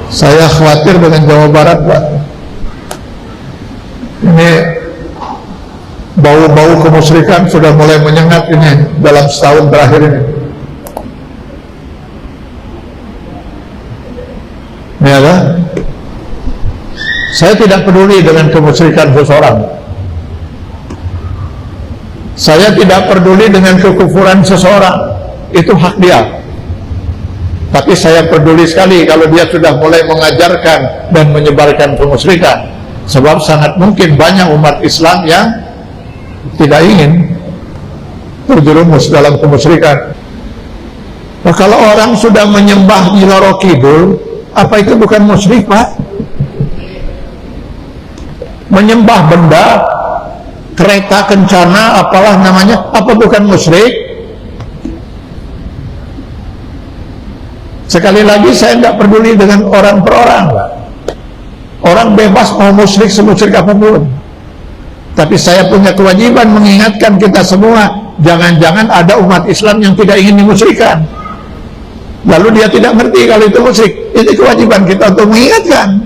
Saya khawatir dengan Jawa Barat, Pak. Ini bau-bau kemusyrikan sudah mulai menyengat ini dalam setahun terakhir ini. Ya kan? Saya tidak peduli dengan kemusyrikan seseorang. Saya tidak peduli dengan kekufuran seseorang. Itu hak dia. Tapi saya peduli sekali kalau dia sudah mulai mengajarkan dan menyebarkan kemusyrikan. Sebab sangat mungkin banyak umat Islam yang tidak ingin terjerumus dalam kemusyrikan. Nah, kalau orang sudah menyembah Nyi Roro Kidul, apa itu bukan musyrik, Pak? Menyembah benda, kereta kencana, apalah namanya, apa bukan musyrik? Sekali lagi saya tidak peduli dengan orang per orang, Pak. Orang bebas mau musyrik semusyrik apapun. Tapi saya punya kewajiban mengingatkan kita semua, jangan-jangan ada umat Islam yang tidak ingin dimusyrikan. Lalu dia tidak ngerti kalau itu musyrik. Itu kewajiban kita untuk mengingatkan.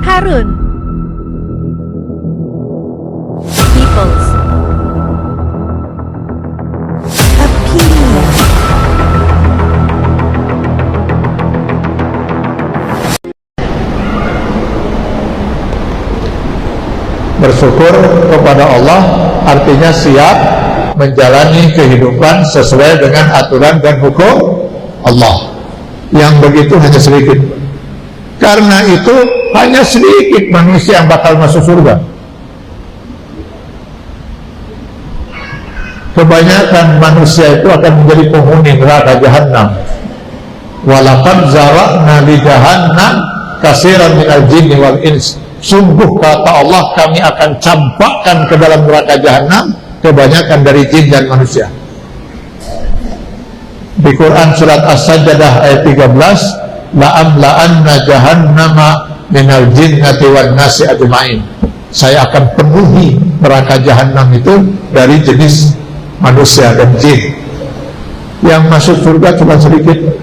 Harun People's Opinion. Bersyukur kepada Allah artinya siap menjalani kehidupan sesuai dengan aturan dan hukum Allah. Yang begitu hanya sedikit. Karena itu hanya sedikit manusia yang bakal masuk surga. Kebanyakan manusia itu akan menjadi penghuni neraka jahanam. Walaqad zara'na li jahannam katsiran minal jinni wal ins. Sungguh kata Allah, kami akan campakkan ke dalam neraka jahanam kebanyakan dari jin dan manusia. Di Quran surat As-Sajdah ayat 13, la'amla'anna jahannama minal jinnati wan nasi ajma'in. Saya akan penuhi neraka jahanam itu dari jenis manusia dan jin. Yang masuk surga cuma sedikit.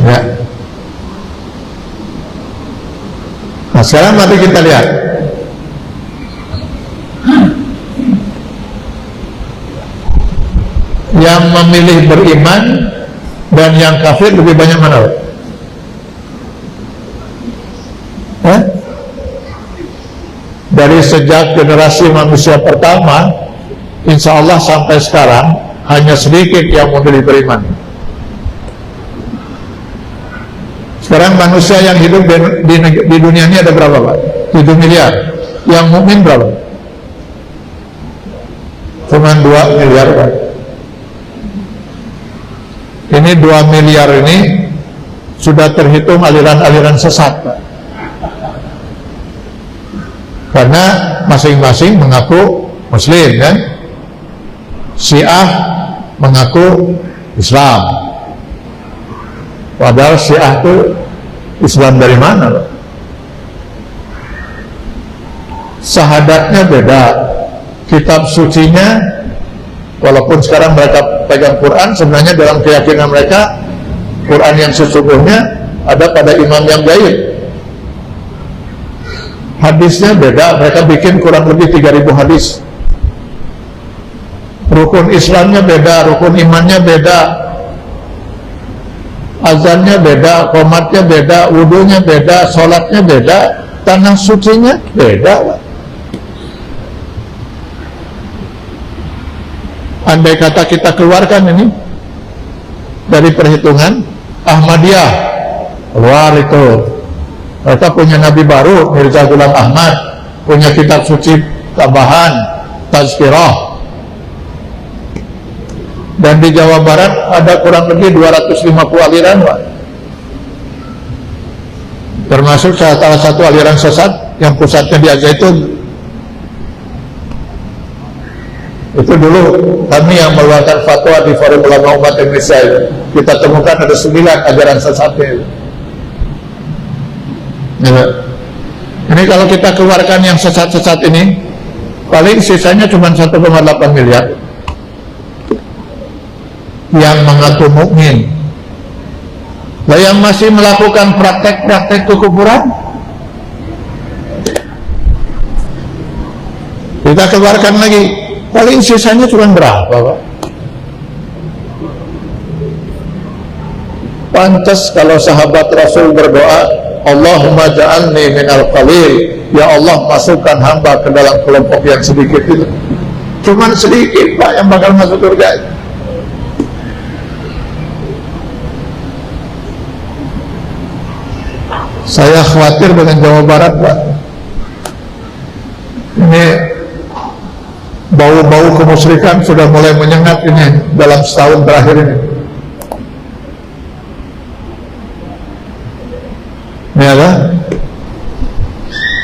Ya. Nah, sekarang mari kita lihat. Yang memilih beriman dan yang kafir lebih banyak mana? Dari sejak generasi manusia pertama, insya Allah sampai sekarang hanya sedikit yang memilih beriman. Sekarang manusia yang hidup di dunia ini ada berapa, Pak? 7 miliar. Yang mukmin berapa? Cuma 2 miliar, Pak. Ini 2 miliar ini sudah terhitung aliran-aliran sesat, Pak. Karena masing-masing mengaku Muslim, kan? Syiah mengaku Islam. Padahal Syiah itu Islam dari mana, loh? Syahadatnya beda, kitab sucinya, walaupun sekarang mereka pegang Quran, sebenarnya dalam keyakinan mereka Quran yang sesungguhnya ada pada imam yang gaib. Hadisnya beda, mereka bikin kurang lebih 3.000 hadis. Rukun Islamnya beda, rukun imannya beda, azannya beda, qomatnya beda, wudunya beda, sholatnya beda, tanah sucinya beda. Andai kata kita keluarkan ini dari perhitungan Ahmadiyah, keluar itu, mereka punya nabi baru Mirza Ghulam Ahmad, punya kitab suci tambahan Tazkirah, Dan di Jawa Barat ada kurang lebih 250 aliran, Pak. Termasuk salah satu aliran sesat yang pusatnya di Al-Zaitun. Itu dulu kami yang mengeluarkan fatwa di Forum Ulama Umat Indonesia itu. Kita temukan ada 9 ajaran sesatnya itu. Ya. Ini kalau kita keluarkan yang sesat-sesat ini, paling sisanya cuma 1,8 miliar yang mengaku mukmin. Lah yang masih melakukan praktek-praktek kekufuran, kita keluarkan lagi, paling sisanya cuma berapa, Pak? Pantas kalau sahabat Rasul berdoa, Allahumma ja'alni minal qalil, ya Allah masukkan hamba ke dalam kelompok yang sedikit itu. Cuman sedikit, Pak, yang bakal masuk surga. Saya khawatir dengan Jawa Barat, Pak. Ini bau-bau kemusyrikan sudah mulai menyengat ini dalam setahun terakhir ini. Ya kan?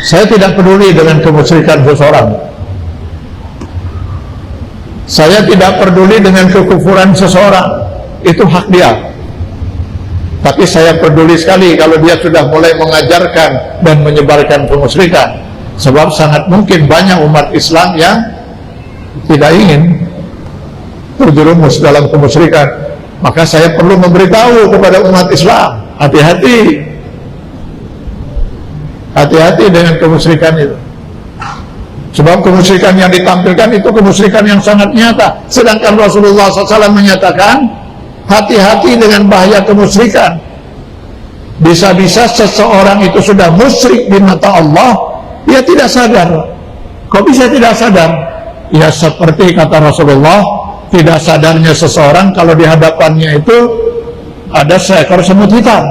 Saya tidak peduli dengan kemusyrikan seseorang. Saya tidak peduli dengan kekufuran seseorang. Itu hak dia. Tapi saya peduli sekali kalau dia sudah mulai mengajarkan dan menyebarkan kemusyrikan. Sebab sangat mungkin banyak umat Islam yang tidak ingin terjerumus dalam kemusyrikan. Maka saya perlu memberitahu kepada umat Islam, hati-hati. Hati-hati dengan kemusyrikan itu. Sebab kemusyrikan yang ditampilkan itu kemusyrikan yang sangat nyata. Sedangkan Rasulullah SAW menyatakan, hati-hati dengan bahaya kemusyrikan. Bisa-bisa seseorang itu sudah musyrik di mata Allah, dia tidak sadar. Kok bisa tidak sadar? Ya seperti kata Rasulullah, tidak sadarnya seseorang kalau di hadapannya itu ada seekor semut hitam.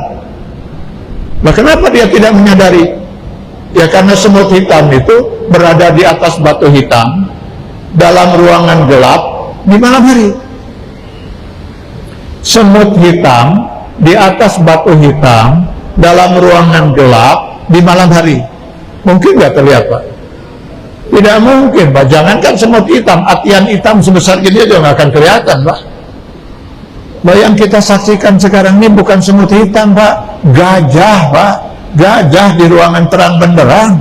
Nah, kenapa dia tidak menyadari? Ya karena semut hitam itu berada di atas batu hitam dalam ruangan gelap di malam hari. Semut hitam di atas batu hitam dalam ruangan gelap di malam hari. Mungkin nggak terlihat, Pak? Tidak mungkin, Pak. Jangankan semut hitam, atian hitam sebesar gini aja nggak akan kelihatan, Pak. Nah, yang kita saksikan sekarang ini bukan semut hitam, Pak. Gajah, Pak. Gajah di ruangan terang benderang.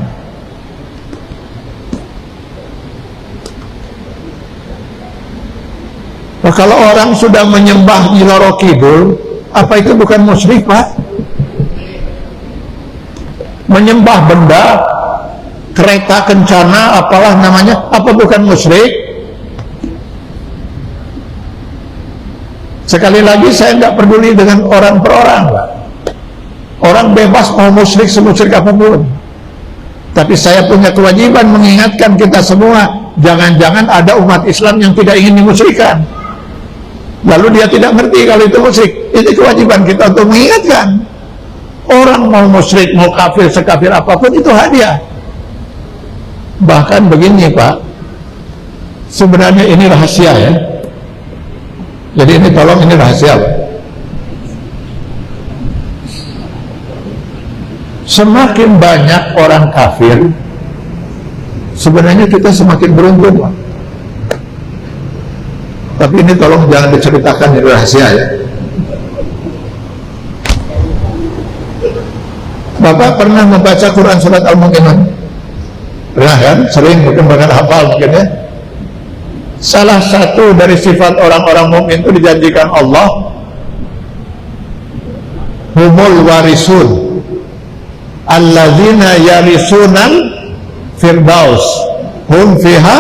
Nah, kalau orang sudah menyembah Nyi Roro Kidul, apa itu bukan musyrik, Pak? Menyembah benda, kereta kencana, apalah namanya, apa bukan musyrik? Sekali lagi saya nggak peduli dengan orang per orang, Pak. Orang bebas mau musyrik semusyrik apapun. Tapi saya punya kewajiban mengingatkan kita semua, jangan-jangan ada umat Islam yang tidak ingin dimusyrikan. Lalu dia tidak ngerti kalau itu musyrik. Itu kewajiban kita untuk mengingatkan. Orang mau musyrik, mau kafir, sekafir apapun, itu hak dia. Bahkan begini, Pak, sebenarnya ini rahasia ya. Jadi ini tolong, ini rahasia, Pak. Semakin banyak orang kafir, sebenarnya kita semakin beruntung, Pak. Tapi ini tolong jangan diceritakan, ini rahasia ya. Bapak pernah membaca Quran surat Al-Mu'minun? Pernah kan? Sering, mungkin bahkan hafal mungkin ya. Salah satu dari sifat orang-orang mukmin itu dijanjikan Allah, humul warisun alladzina yarisunal firdaus hum fiha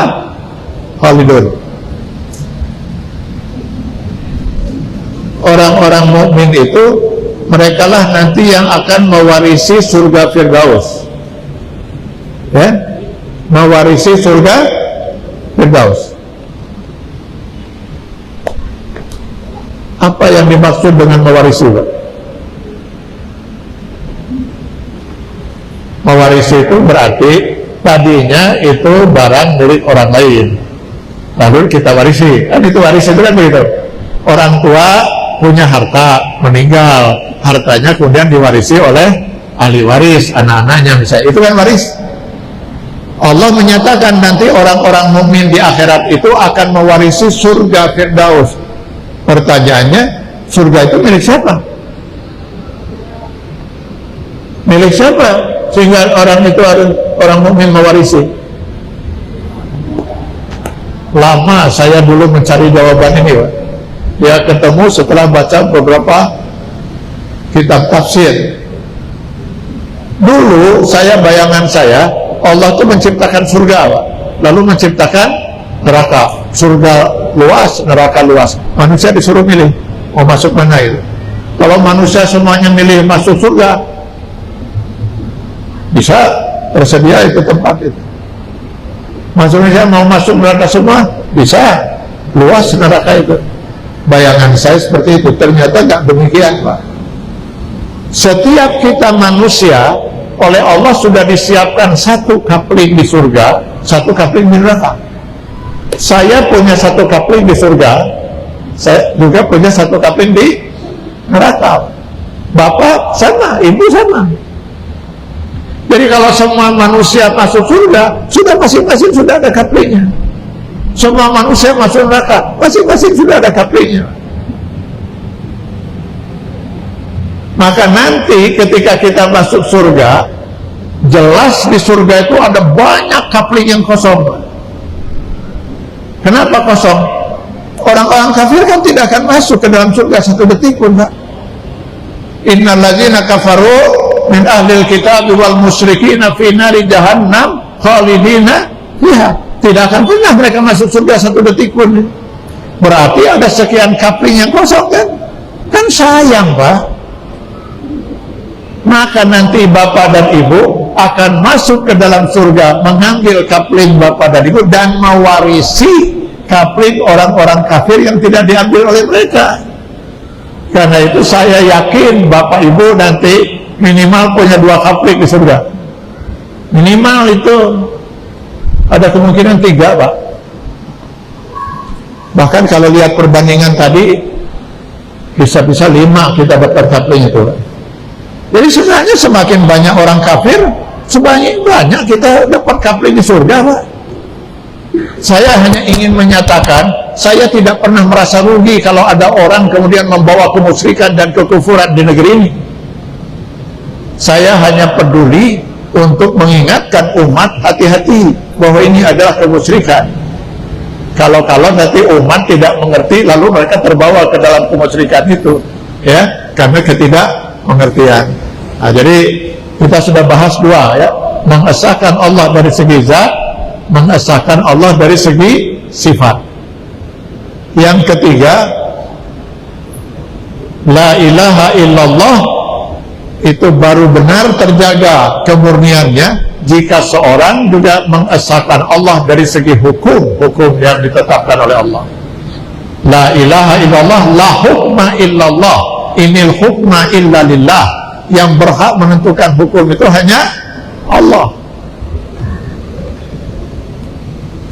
khalidun. Orang-orang mukmin itu merekalah nanti yang akan mewarisi surga Firdaus, ya, mewarisi surga Firdaus. Apa yang dimaksud dengan mewarisi, Pak? Mewarisi itu berarti tadinya itu barang milik orang lain, lalu kita warisi, kan itu warisi itu kan begitu. orang tua punya harta, meninggal, hartanya kemudian diwarisi oleh ahli waris, anak-anaknya misalnya, itu kan waris. Allah menyatakan nanti orang-orang mukmin di akhirat itu akan mewarisi surga Firdaus. Pertanyaannya, surga itu milik siapa? Milik siapa sehingga orang itu harus, orang mukmin mewarisi? Lama saya dulu mencari jawaban ini, Pak. Ya ketemu setelah baca beberapa kitab tafsir. Dulu bayangan saya Allah itu menciptakan surga, Pak. Lalu menciptakan neraka. Surga luas, neraka luas. Manusia disuruh milih mau masuk mana itu. Kalau manusia semuanya milih masuk surga, bisa tersedia itu tempat itu. Maksudnya mau masuk neraka semua, bisa, luas neraka itu. Bayangan saya seperti itu, ternyata nggak demikian, Pak. Setiap kita manusia oleh Allah sudah disiapkan satu kapling di surga, satu kapling di neraka. Saya punya satu kapling di surga, saya juga punya satu kapling di neraka. Bapak sama, ibu sama. Jadi kalau semua manusia masuk surga, sudah masing-masing sudah ada kaplingnya. Semua manusia masuk neraka, masing-masing sudah ada kaplingnya. Maka nanti ketika kita masuk surga, jelas di surga itu ada banyak kapling yang kosong. Kenapa kosong? Orang-orang kafir kan tidak akan masuk ke dalam surga satu detik pun, Pak. Innal ladzina kafaru min ahlil kitab wal musyrikina fi nari jahannam khalidina fiha. Tidak akan pernah mereka masuk surga satu detik pun. Berarti ada sekian kapling yang kosong kan? Kan sayang, Pak. Maka nanti bapak dan ibu akan masuk ke dalam surga, mengambil kapling bapak dan ibu dan mewarisi kapling orang-orang kafir yang tidak diambil oleh mereka. Karena itu saya yakin bapak ibu nanti minimal punya 2 kapling di surga. Minimal itu ada kemungkinan 3, Pak. Bahkan kalau lihat perbandingan tadi, bisa-bisa 5 kita dapat kapling itu, Pak. Jadi sebenarnya semakin banyak orang kafir, semakin banyak kita dapat kapling di surga, Pak. Saya hanya ingin menyatakan, saya tidak pernah merasa rugi kalau ada orang kemudian membawa kemusyrikan dan kekufuran di negeri ini. Saya hanya peduli untuk mengingatkan umat hati-hati bahwa ini adalah kemusyrikan. Kalau nanti umat tidak mengerti, lalu mereka terbawa ke dalam kemusyrikan itu, ya, karena ketidakmengertian. Nah, jadi kita sudah bahas 2, ya, mengesahkan Allah dari segi zat, mengesahkan Allah dari segi sifat. Yang ketiga, la ilaha illallah itu baru benar terjaga kemurniannya jika seorang juga mengesahkan Allah dari segi hukum yang ditetapkan oleh Allah. La ilaha illallah, la hukma illallah, inil hukma illa lillah. Yang berhak menentukan hukum itu hanya Allah.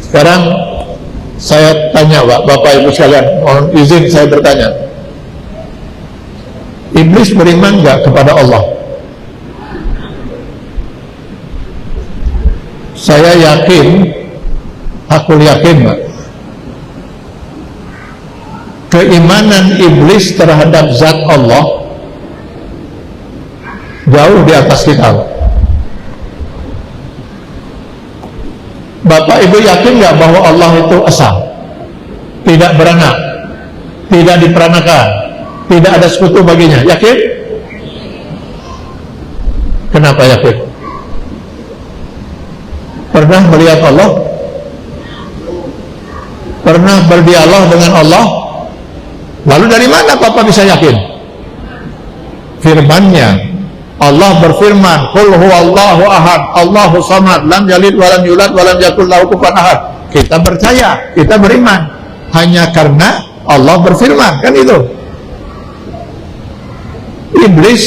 Sekarang saya tanya, Pak, Bapak Ibu sekalian, mohon izin saya bertanya. Iblis beriman nggak kepada Allah? Saya yakin, aku yakin, Pak, keimanan iblis terhadap zat Allah jauh di atas kita. Bapak Ibu yakin nggak bahwa Allah itu esa, tidak beranak, tidak diperanakan, tidak ada sekutu baginya? Yakin? Kenapa yakin? Pernah melihat Allah? Pernah berdialog dengan Allah? Lalu dari mana Bapak bisa yakin? Firman-Nya. Allah berfirman, qul huwallahu ahad, Allahu samad, lam yalid walam yulad walam yakul lahu kufuwan ahad. Kita percaya, kita beriman hanya karena Allah berfirman, kan itu. Iblis,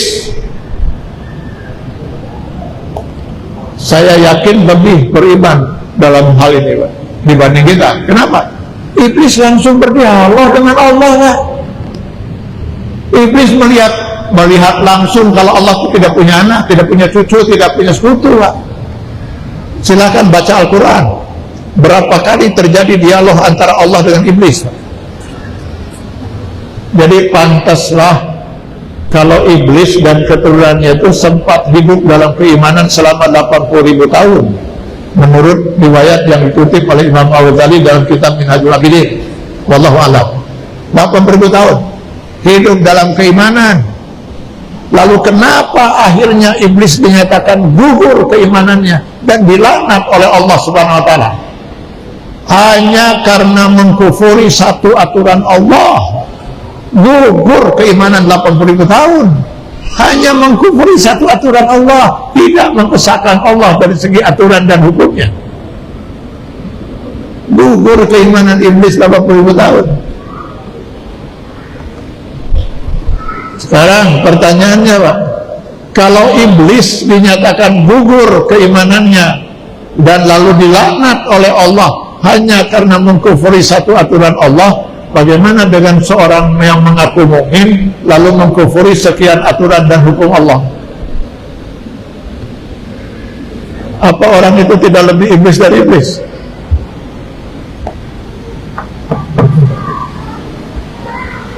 saya yakin lebih beriman dalam hal ini, Pak, dibanding kita. Kenapa? Iblis langsung berdialog dengan Allah, Pak. Iblis melihat langsung kalau Allah itu tidak punya anak, tidak punya cucu, tidak punya sekutu, Pak. Silakan baca Al-Quran. Berapa kali terjadi dialog antara Allah dengan iblis, Pak. Jadi pantaslah kalau iblis dan keturunannya itu sempat hidup dalam keimanan selama 80.000 tahun, menurut riwayat yang dikutip oleh Imam Al-Ghazali dalam kitab Minhajul Abidin. Wallahu a'lam. 80.000 tahun hidup dalam keimanan. Lalu kenapa akhirnya iblis dinyatakan gugur keimanannya dan dilaknat oleh Allah Subhanahu wa taala? Hanya karena mengkufuri satu aturan Allah. Gugur keimanan 80.000 tahun. Hanya mengkufuri satu aturan Allah, tidak mengesahkan Allah dari segi aturan dan hukumnya. Gugur keimanan iblis 80.000 tahun. Sekarang pertanyaannya, Pak, kalau iblis dinyatakan gugur keimanannya dan lalu dilaknat oleh Allah hanya karena mengkufuri satu aturan Allah, bagaimana dengan seorang yang mengaku mukmin lalu mengkufuri sekian aturan dan hukum Allah? Apa orang itu tidak lebih iblis dari iblis?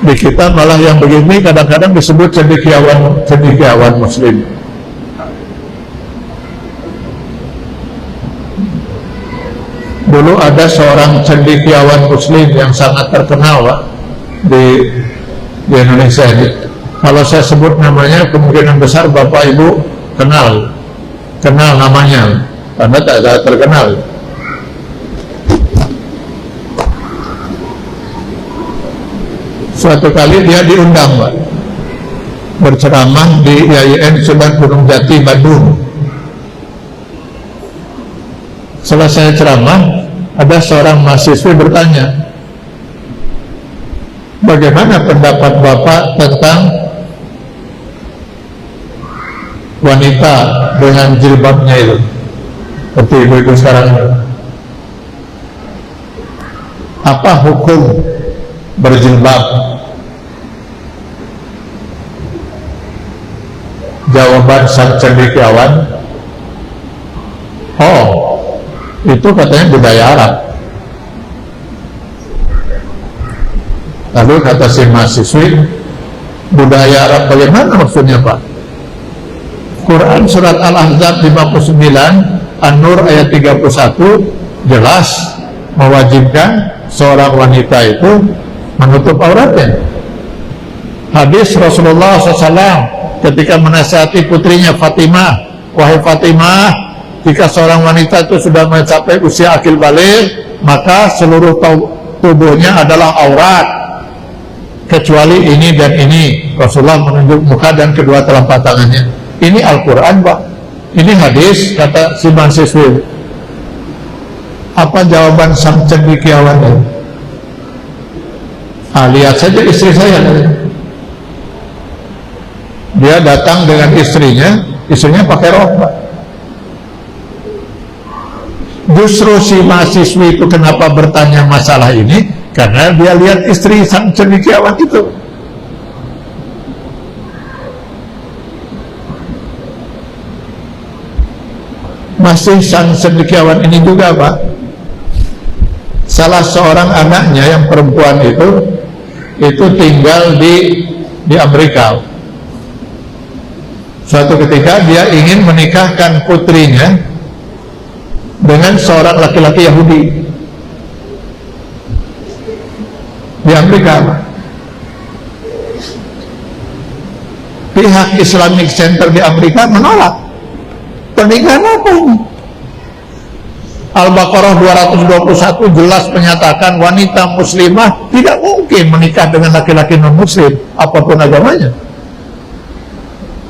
Di kita malah yang begini kadang-kadang disebut cendekiawan muslim. Dulu ada seorang cendekiawan muslim yang sangat terkenal, Pak, di Indonesia ini. Kalau saya sebut namanya, kemungkinan besar Bapak Ibu kenal namanya, karena tak terkenal. Suatu kali dia diundang, Pak, berceramah di IAIN Sunan Gunung Jati, Bandung. Selesai ceramah, ada seorang mahasiswa bertanya, bagaimana pendapat Bapak tentang wanita dengan jilbabnya itu, seperti ibu-ibu sekarang? Apa hukum berjilbab? Jawaban sang cendekiawan, oh, itu katanya budaya Arab. Lalu kata si mahasiswi, budaya Arab bagaimana maksudnya, Pak? Quran surat Al-Ahzab 59, An-Nur ayat 31 jelas mewajibkan seorang wanita itu menutup auratnya. Hadis Rasulullah SAW ketika menasihati putrinya Fatimah, wahai Fatimah, jika seorang wanita itu sudah mencapai usia akil baligh, maka seluruh tubuhnya adalah aurat kecuali ini dan ini. Rasulullah menunjuk muka dan kedua telapak tangannya. Ini Al-Quran, Pak, ini hadis, kata si mahasiswa. Apa jawaban sang cendekiawan itu? Lihat saja istri saya. Dia datang dengan istrinya pakai rok, Pak. Justru si mahasiswi itu kenapa bertanya masalah ini? Karena dia lihat istri sang cendekiawan itu. Masih sang cendekiawan ini juga, Pak, salah seorang anaknya yang perempuan itu tinggal di Amerika. Suatu ketika dia ingin menikahkan putrinya dengan seorang laki-laki Yahudi di Amerika. Pihak Islamic Center di Amerika menolak. Pernikahan apa ini? Al-Baqarah 221 jelas menyatakan wanita muslimah tidak mungkin menikah dengan laki-laki non-muslim apapun agamanya.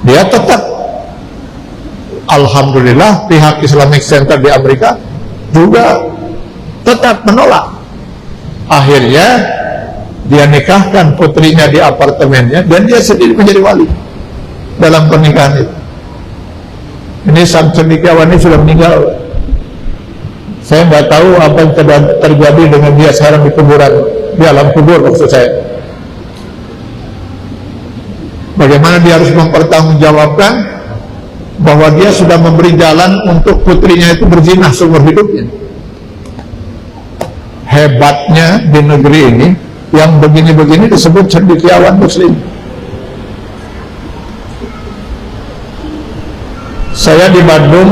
Dia tetap, alhamdulillah, pihak Islamic Center di Amerika juga tetap menolak. Akhirnya dia nikahkan putrinya di apartemennya dan dia sendiri menjadi wali dalam pernikahan itu. Ini sang cendekiawan ini sudah meninggal. Saya nggak tahu apa yang terjadi dengan dia sekarang di kuburan, di alam kubur maksud saya. Bagaimana dia harus mempertanggungjawabkan bahwa dia sudah memberi jalan untuk putrinya itu berzina seumur hidupnya. Hebatnya di negeri ini, yang begini-begini disebut cendekiawan muslim. Saya di Bandung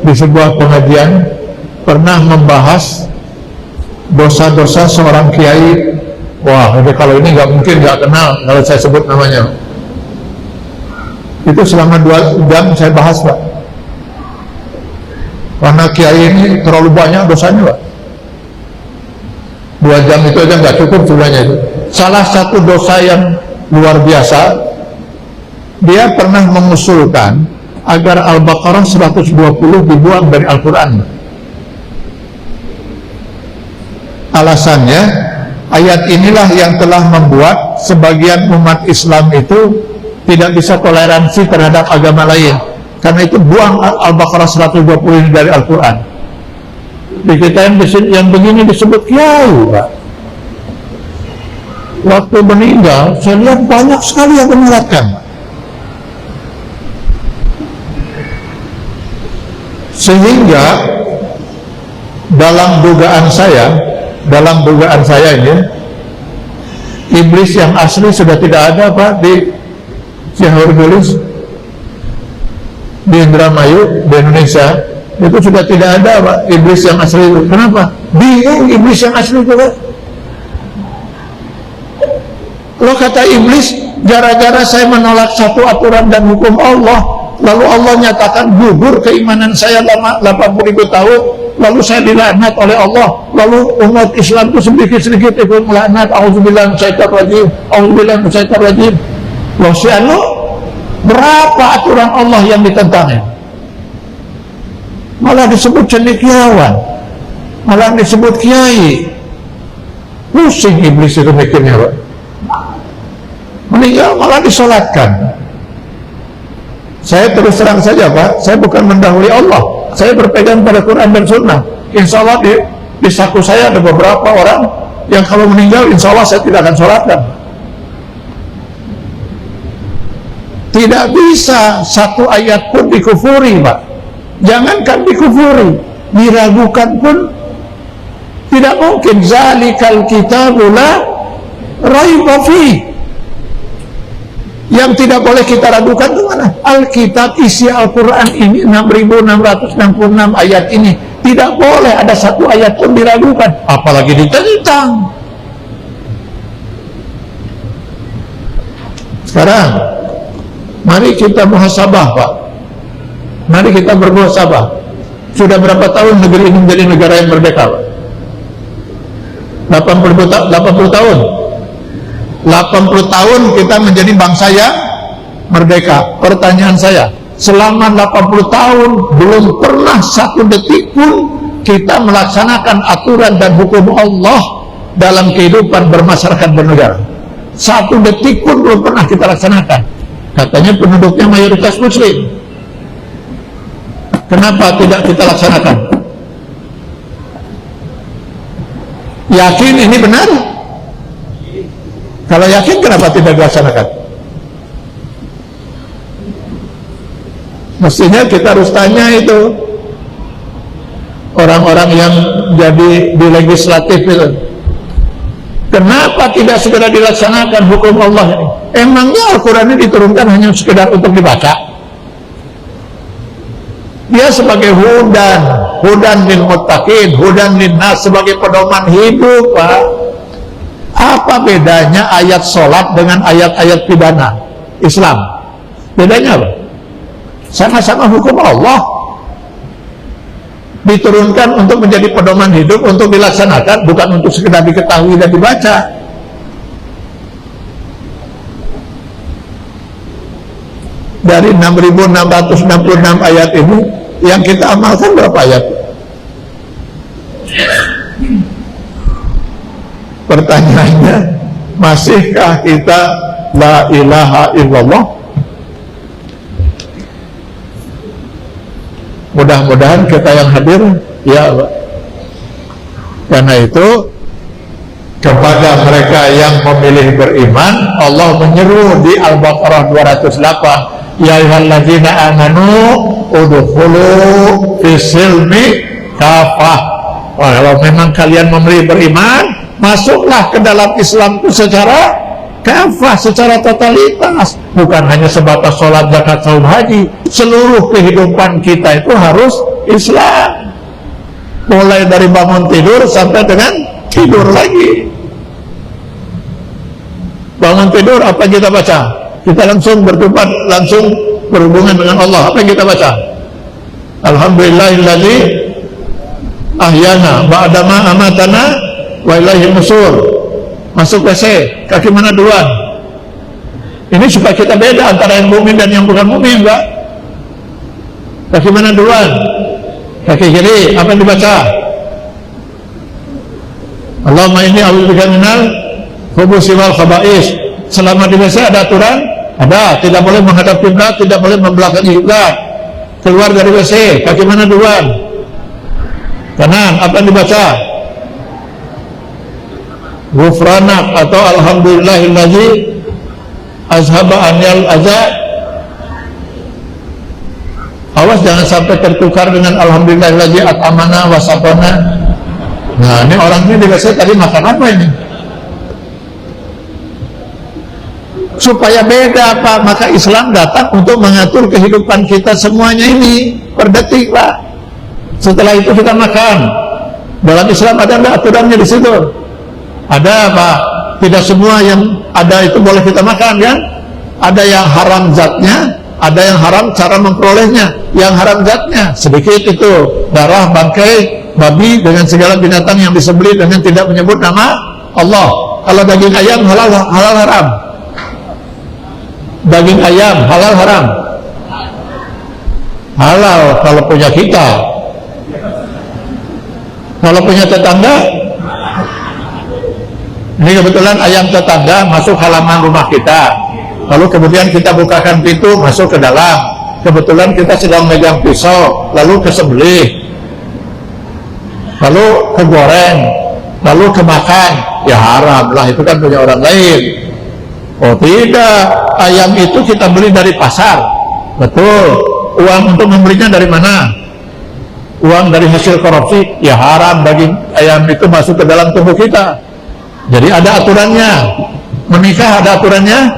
di sebuah pengajian pernah membahas dosa-dosa seorang kiai. Wah, kalau ini nggak mungkin nggak kenal kalau saya sebut namanya. Itu selama 2 jam saya bahas, Pak. Karena kiai ini terlalu banyak dosanya, Pak. 2 jam itu aja nggak cukup sebenarnya itu. Salah satu dosa yang luar biasa, dia pernah mengusulkan agar Al-Baqarah 120 dibuang dari Al-Quran. Alasannya, ayat inilah yang telah membuat sebagian umat Islam itu tidak bisa toleransi terhadap agama lain. Karena itu buang Al-Baqarah 120 ini dari Al-Quran. Di kita yang begini disebut kiai, Pak. Waktu meninggal, saya lihat banyak sekali yang menyelatkan. Sehingga dalam dugaan saya ini, iblis yang asli sudah tidak ada, Pak, di Syahurgulis, di Indramayu, di Indonesia. Itu sudah tidak ada, Pak, iblis yang asli itu. Kenapa? Bingung iblis yang asli itu, Pak. Lo kata iblis, gara-gara saya menolak satu aturan dan hukum Allah, lalu Allah nyatakan gugur keimanan saya lama 80.000 tahun, lalu saya dilaknat oleh Allah, lalu umat Islam itu sedikit-sedikit ikut melaknat. Auzubillahi minasyaitonir rajim. Loh, si anu, berapa aturan Allah yang ditentangnya? Malah disebut cendekiawan, malah disebut kiai. Pusing iblis itu mikirnya, Pak. Meninggal malah disolatkan. Saya terus terang saja, Pak, saya bukan mendahului Allah, saya berpegang pada Quran dan Sunnah. Insya Allah di saku saya ada beberapa orang yang kalau meninggal insya Allah saya tidak akan sholatkan. Tidak bisa satu ayat pun dikufuri, Pak. Jangankan dikufuri, diragukan pun tidak mungkin. Zalikal kitabu la raiba fihi. Yang tidak boleh kita ragukan itu mana? Alkitab, isi Al-Quran ini 6.666 ayat ini, tidak boleh ada satu ayat pun diragukan, apalagi ditentang. Sekarang mari kita muhasabah, Pak. Mari kita bermuhasabah. Sudah berapa tahun negeri ini menjadi negara yang merdeka, Pak? 80 tahun. 80 tahun kita menjadi bangsa yang merdeka. Pertanyaan saya, selama 80 tahun belum pernah satu detik pun kita melaksanakan aturan dan hukum Allah dalam kehidupan bermasyarakat bernegara. Satu detik pun belum pernah kita laksanakan. Katanya penduduknya mayoritas muslim. Kenapa tidak kita laksanakan? Yakin ini benar? Kalau yakin, kenapa tidak dilaksanakan? Mestinya kita harus tanya itu orang-orang yang jadi di legislatif itu, kenapa tidak segera dilaksanakan hukum Allah ini? Emangnya Al-Quran ini diturunkan hanya sekedar untuk dibaca? Dia sebagai hudan lil muttaqin, hudan lin nas, sebagai pedoman hidup, Pak. Apa bedanya ayat sholat dengan ayat-ayat pidana Islam? Bedanya apa? Sama-sama hukum Allah, diturunkan untuk menjadi pedoman hidup, untuk dilaksanakan, bukan untuk sekedar diketahui dan dibaca. Dari 6.666 ayat ini, yang kita amalkan berapa ayat? Pertanyaannya, masihkah kita la ilaha illallah? Mudah-mudahan kita yang hadir, ya, Pak. Karena itu kepada mereka yang memilih beriman. Allah menyeru di Al-Baqarah 208, ya ayyuhalladzina amanu udkhulu fis-silmi kafah. Kalau memang kalian memilih beriman, masuklah ke dalam Islam itu secara kafah, secara totalitas, bukan hanya sebatas sholat, zakat, saum, haji. Seluruh kehidupan kita itu harus Islam, mulai dari bangun tidur sampai dengan tidur lagi. Bangun tidur, apa yang kita baca? Kita langsung berdebat, langsung berhubungan dengan Allah. Apa yang kita baca? Alhamdulillahilladzi ahyana ba'dama amatana wa ilaihi nusur. Masuk WC, kaki mana duluan? Ini supaya kita beda antara yang mukmin dan yang bukan mukmin, enggak? Kaki mana duluan? Kaki kiri. Apa yang dibaca? Allahumma inni a'udzubika minal khubuthi wal khaba'is. Selama di WC ada aturan? Ada. Tidak boleh menghadap kiblat, tidak boleh membelakangi kiblat. Keluar dari WC, kaki mana duluan? Kanan. Apa yang dibaca? Ghufranak atau alhamdulillahilladzi azhaba anyal adza. Awas jangan sampai tertukar dengan alhamdulillahilladzi at'amana wa saqana. Nah, ini orang ini dikasih tadi makan apa ini? Supaya beda, Pak. Maka Islam datang untuk mengatur kehidupan kita semuanya ini per detik, Pak. Setelah itu kita makan. Dalam Islam ada nggak aturannya di situ? Ada, Pak. Tidak semua yang ada itu boleh kita makan, kan? Ada yang haram zatnya, ada yang haram cara memperolehnya. Yang haram zatnya sedikit itu darah, bangkai babi dengan segala binatang yang disembelih dengan tidak menyebut nama Allah. Kalau daging ayam halal haram. Daging ayam halal haram. Halal kalau punya kita. Kalau punya tetangga, ini kebetulan ayam tetangga masuk halaman rumah kita, lalu kemudian kita bukakan pintu masuk ke dalam, kebetulan kita sedang megang pisau, lalu kesembelih, lalu kegoreng, lalu kemakan, ya haram lah, itu kan punya orang lain. Oh tidak, ayam itu kita beli dari pasar, betul. Uang untuk membelinya dari mana? Uang dari hasil korupsi, ya haram daging ayam itu masuk ke dalam tubuh kita. Jadi ada aturannya. Menikah ada aturannya.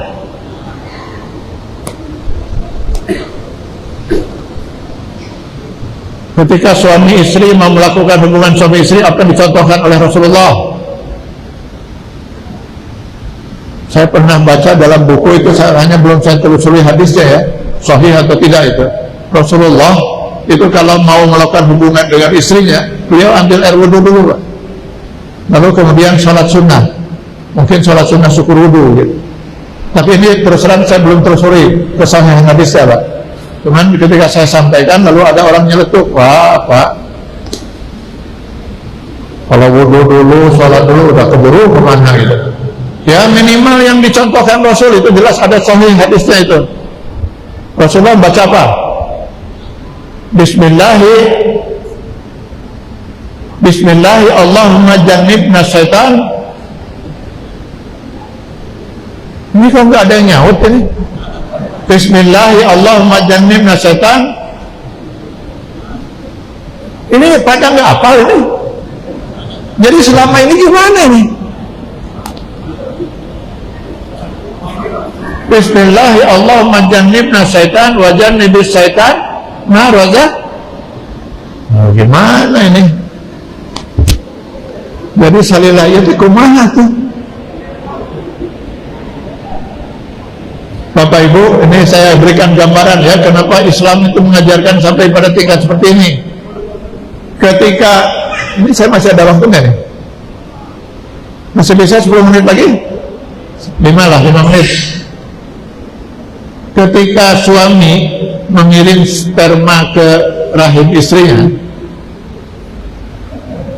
Ketika suami istri mau melakukan hubungan suami istri, apa yang dicontohkan oleh Rasulullah? Saya pernah baca dalam buku itu, saya hanya belum saya telusuri hadisnya ya, sahih atau tidak itu. Rasulullah itu kalau mau melakukan hubungan dengan istrinya, beliau ambil air wudu dulu, Pak. Lalu kemudian sholat sunnah, mungkin sholat sunnah syukur wudu gitu. Tapi ini terus terang saya belum telusuri kesahihan hadisnya, Pak. Cuman ketika saya sampaikan, lalu ada orang nyeletuk, wah Pak, kalau wudu dulu, sholat dulu, udah keburu kemana gitu. Ya minimal yang dicontohkan Rasul itu jelas ada sahih hadisnya itu. Rasulullah baca apa? Bismillahi Allahumma jannibna syaitan. Ini kok nggak ada yang nyaut ini? Bismillahi Allahumma jannibna syaitan. Ini pada nggak hafal ini. Jadi selama ini gimana nih? Bismillahi Allahumma jannibna syaitan wa jannibis syaitan ma razaq. Nah, gimana ini? Jadi salilaya itu kumaha tuh? Bapak Ibu, ini saya berikan gambaran ya, kenapa Islam itu mengajarkan sampai pada tingkat seperti ini. Ketika ini saya masih ada waktu nggak nih? Masih bisa 10 menit lagi? 5 menit. Ketika suami mengirim sperma ke rahim istrinya,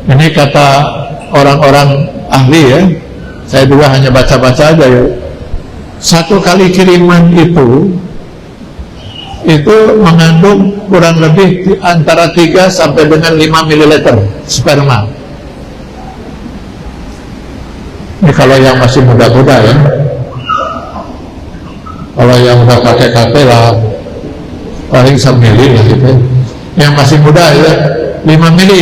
ini kata orang-orang ahli ya, saya juga hanya baca-baca aja ya, 1 kali kiriman itu mengandung kurang lebih antara 3 sampai dengan 5 ml sperma. Ini kalau yang masih muda-muda ya. Kalau yang udah pakai KP lah paling 1 mili lah gitu. Yang masih muda ya 5 mili.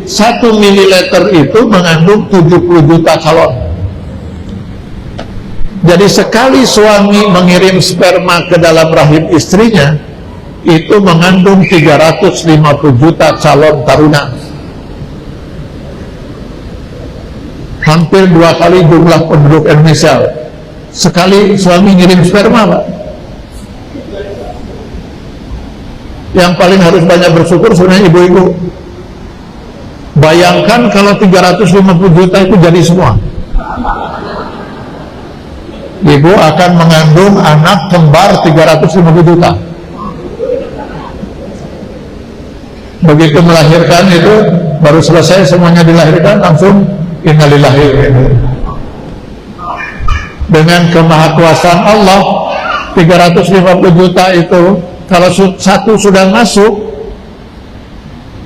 1 mililiter itu mengandung 70 juta kalori. Jadi sekali suami mengirim sperma ke dalam rahim istrinya, itu mengandung 350 juta calon taruna. Hampir 2 kali jumlah penduduk Indonesia. Sekali suami ngirim sperma, Pak. Yang paling harus banyak bersyukur sebenarnya ibu-ibu. Bayangkan kalau 350 juta itu jadi semua. Ibu akan mengandung anak kembar 350 juta. Begitu melahirkan itu, baru selesai semuanya dilahirkan, langsung innalillahi wa inna ilaihi. Dengan kemahakuasaan Allah, 350 juta itu kalau satu sudah masuk,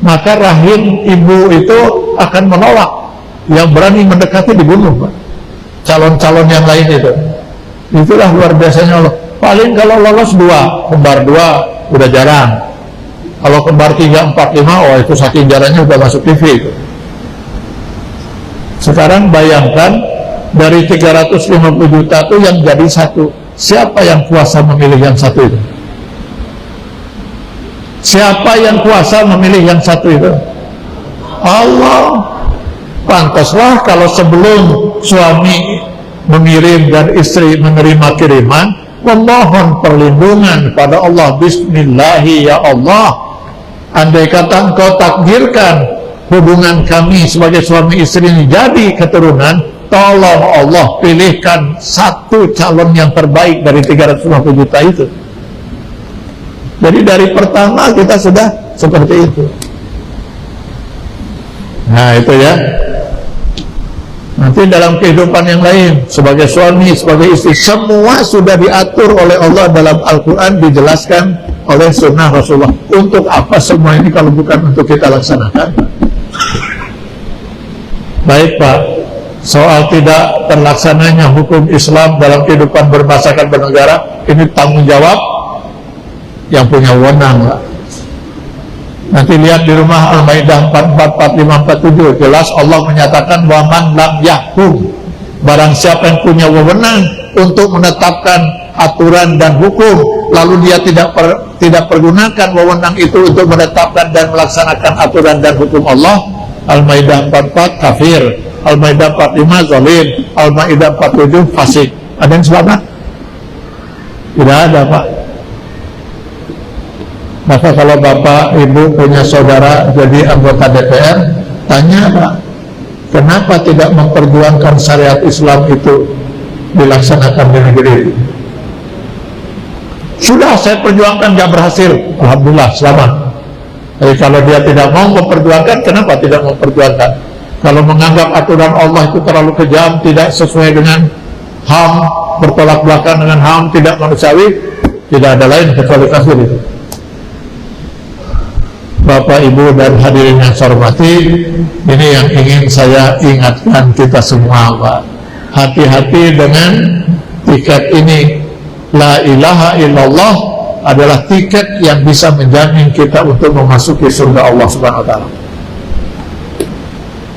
maka rahim ibu itu akan menolak. Yang berani mendekati dibunuh, Pak. Calon-calon yang lain itu. Itulah luar biasanya Allah. Paling kalau lolos 2, kembar 2 udah jarang. Kalau kembar 3, 4, 5, oh itu saking jarangnya udah masuk TV itu. Sekarang bayangkan dari 350 juta itu yang jadi 1. Siapa yang kuasa memilih yang 1 itu? Siapa yang kuasa memilih yang 1 itu? Allah. Pantaslah kalau sebelum suami mengirim dan istri menerima kiriman, memohon perlindungan pada Allah. Bismillahi ya Allah, andai kata engkau takdirkan hubungan kami sebagai suami istri ini jadi keturunan, tolong Allah pilihkan 1 calon yang terbaik dari 350 juta itu. Jadi dari pertama kita sudah seperti itu. Nah itu ya. Nanti dalam kehidupan yang lain, sebagai suami, sebagai istri, semua sudah diatur oleh Allah dalam Al-Quran, dijelaskan oleh sunnah Rasulullah. Untuk apa semua ini kalau bukan untuk kita laksanakan? Baik Pak, soal tidak terlaksananya hukum Islam dalam kehidupan berbangsa dan bernegara, ini tanggung jawab yang punya wewenang, Pak. Nanti lihat di rumah Al-Maidah 44, 45, 47, jelas Allah menyatakan wa man lam yahkum, barang siapa yang punya wewenang untuk menetapkan aturan dan hukum, lalu dia tidak pergunakan wewenang itu untuk menetapkan dan melaksanakan aturan dan hukum Allah. Al-Maidah 44 kafir, Al-Maidah 45 zalim, Al-Maidah 47 fasik. Ada yang selamat? Tidak ada, Pak. Maka kalau bapak, ibu punya saudara jadi anggota DPR, tanya Pak, kenapa tidak memperjuangkan syariat Islam itu dilaksanakan di negeri ini? Sudah saya perjuangkan, gak berhasil. Alhamdulillah, selamat. Jadi kalau dia tidak mau memperjuangkan, kenapa tidak memperjuangkan? Kalau menganggap aturan Allah itu terlalu kejam, tidak sesuai dengan HAM, bertolak belakang dengan HAM, tidak manusiawi, tidak ada lain kecuali kafir itu. Bapak, Ibu, dan hadirin yang saya hormati, ini yang ingin saya ingatkan kita semua, Pak. Hati-hati dengan tiket ini. La ilaha illallah adalah tiket yang bisa menjamin kita untuk memasuki surga Allah Subhanahu wa Ta'ala.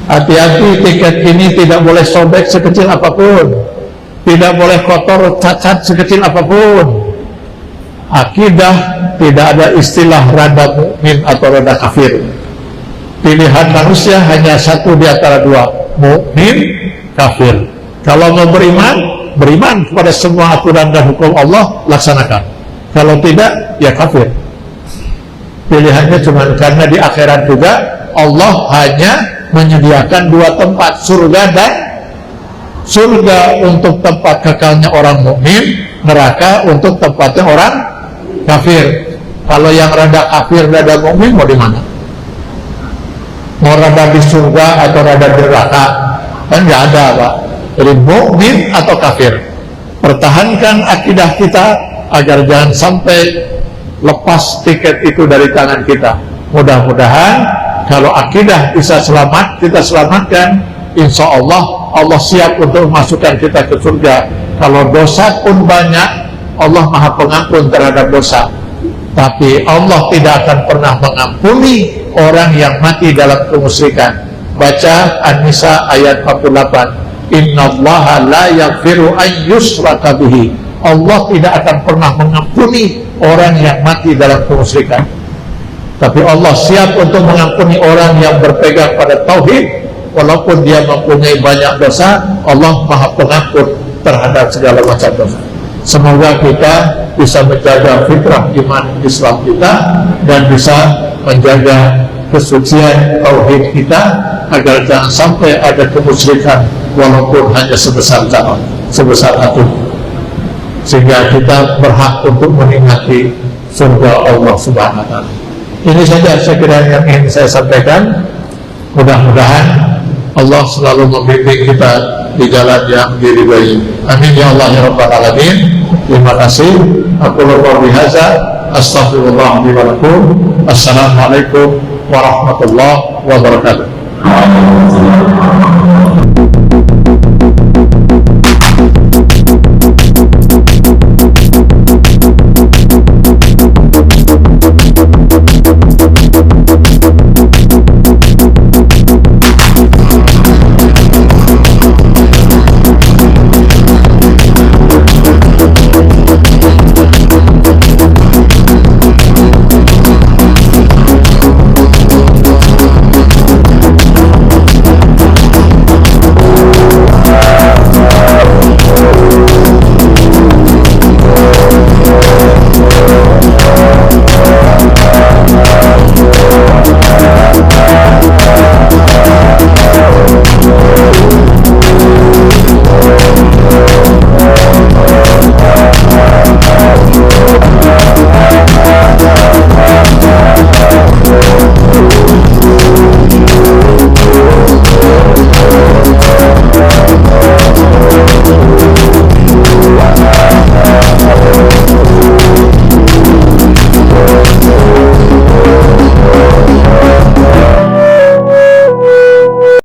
Hati-hati, tiket ini tidak boleh sobek sekecil apapun, tidak boleh kotor, cacat sekecil apapun. Akidah tidak ada istilah rada mukmin atau rada kafir. Pilihan manusia hanya satu di antara dua, mukmin, kafir. Kalau mau beriman, beriman kepada semua aturan dan hukum Allah, laksanakan. Kalau tidak, ya kafir. Pilihannya cuma karena di akhirat juga Allah hanya menyediakan 2 tempat, surga dan surga untuk tempat kekalnya orang mukmin, neraka untuk tempatnya orang kafir. Kalau yang rada kafir, rada mukmin, mau di mana? Mau rada di surga atau rada di neraka? Kan nggak ada, Pak. Jadi mukmin atau kafir. Pertahankan akidah kita agar jangan sampai lepas tiket itu dari tangan kita. Mudah-mudahan kalau akidah bisa selamat, kita selamatkan, insya Allah Allah siap untuk memasukkan kita ke surga. Kalau dosa pun banyak, Allah Maha Pengampun terhadap dosa. Tapi Allah tidak akan pernah mengampuni orang yang mati dalam kemusyrikan. Baca An-Nisa ayat 48. Innallaha la yaghfiru an yushraka bihi. Allah tidak akan pernah mengampuni orang yang mati dalam kemusyrikan. Tapi Allah siap untuk mengampuni orang yang berpegang pada tauhid, walaupun dia mempunyai banyak dosa. Allah Maha Pengampun terhadap segala macam dosa. Semoga kita bisa menjaga fitrah iman Islam kita dan bisa menjaga kesucian tauhid kita, agar jangan sampai ada kemusyrikan walaupun hanya sebesar jalan, sebesar atom, sehingga kita berhak untuk menikmati surga Allah Subhanahu wa Ta'ala. Ini saja saya kira yang ingin saya sampaikan. Mudah-mudahan Allah selalu membimbing kita di jalan yang diridhai. Amin ya Allah ya Rabbal Alamin. Terima kasih. Aku lupa bihaza. Astaghfirullah li wa lakum. Assalamualaikum warahmatullahi wabarakatuh.